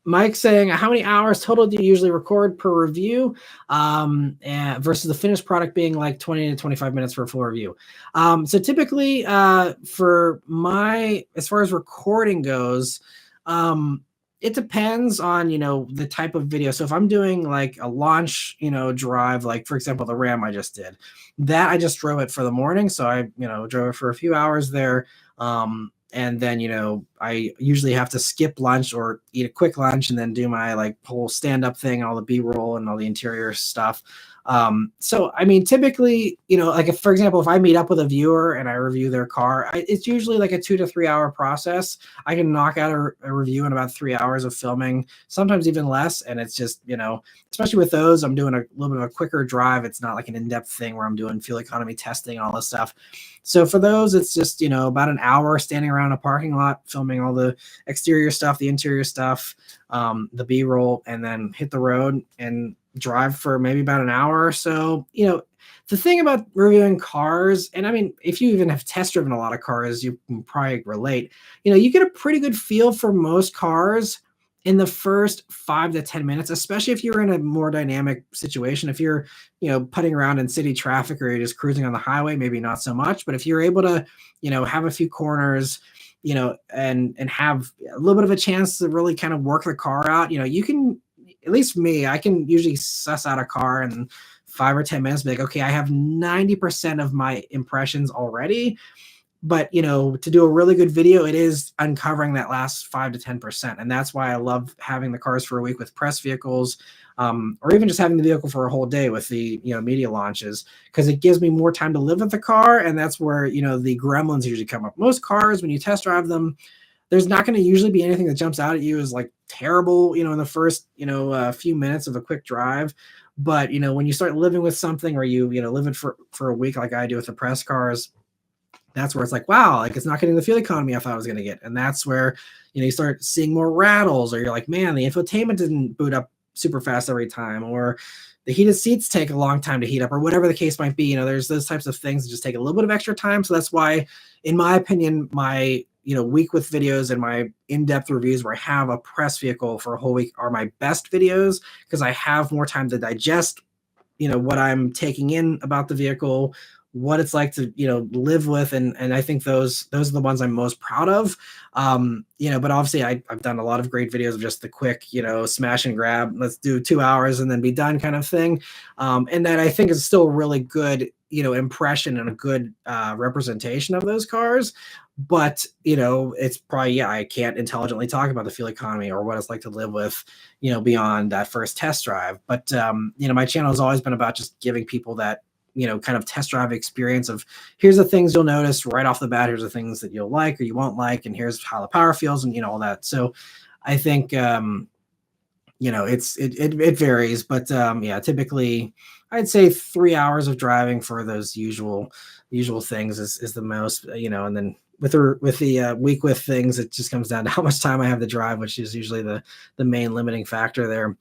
Mike's saying, how many hours total do you usually record per review? And versus the finished product being like 20 to 25 minutes for a full review. So typically, for as far as recording goes, it depends on, the type of video. So if I'm doing like a launch, drive, like for example, the Ram I just did, that I just drove it for the morning. So I, drove it for a few hours there. And then, I usually have to skip lunch or eat a quick lunch and then do my like whole stand-up thing, all the B-roll and all the interior stuff. So, I mean, typically, like if, for example, if I meet up with a viewer and I review their car, it's usually like a 2 to 3 hour process. I can knock out a review in about 3 hours of filming, sometimes even less. And it's just, especially with those, I'm doing a little bit of a quicker drive. It's not like an in-depth thing where I'm doing fuel economy testing and all this stuff. So for those, it's just, about an hour standing around a parking lot, filming all the exterior stuff, the interior stuff, the B-roll, and then hit the road and drive for maybe about an hour or so. The thing about reviewing cars, and I mean, if you even have test driven a lot of cars, you can probably relate, you get a pretty good feel for most cars in the first 5 to 10 minutes, especially if you're in a more dynamic situation. If you're, putting around in city traffic or you're just cruising on the highway, maybe not so much. But if you're able to, have a few corners, and have a little bit of a chance to really kind of work the car out, you can, at least me, I can usually suss out a car in 5 or 10 minutes, be like, okay, I have 90% of my impressions already. But, to do a really good video, it is uncovering that last 5 to 10%. And that's why I love having the cars for a week with press vehicles, or even just having the vehicle for a whole day with the, media launches, because it gives me more time to live with the car. And that's where, the gremlins usually come up. Most cars, when you test drive them, there's not going to usually be anything that jumps out at you as like terrible, in the first, few minutes of a quick drive. But, when you start living with something, or you live it for a week, like I do with the press cars, that's where it's like, wow, like it's not getting the fuel economy I thought I was going to get. And that's where, you start seeing more rattles, or you're like, man, the infotainment didn't boot up super fast every time, or the heated seats take a long time to heat up, or whatever the case might be. There's those types of things that just take a little bit of extra time. So that's why, in my opinion, my, week with videos and my in-depth reviews where I have a press vehicle for a whole week are my best videos, because I have more time to digest, what I'm taking in about the vehicle, what it's like to, live with. And I think those are the ones I'm most proud of. But obviously I've done a lot of great videos of just the quick, smash and grab, let's do 2 hours and then be done kind of thing. And that I think is still really good, impression and a good representation of those cars. But, it's probably, I can't intelligently talk about the fuel economy or what it's like to live with, beyond that first test drive. But, my channel has always been about just giving people that, kind of test drive experience of, here's the things you'll notice right off the bat. Here's the things that you'll like or you won't like. And here's how the power feels and, all that. So I think, it varies, but typically I'd say 3 hours of driving for those usual things is the most, and then with the week with things, it just comes down to how much time I have to drive, which is usually the main limiting factor there.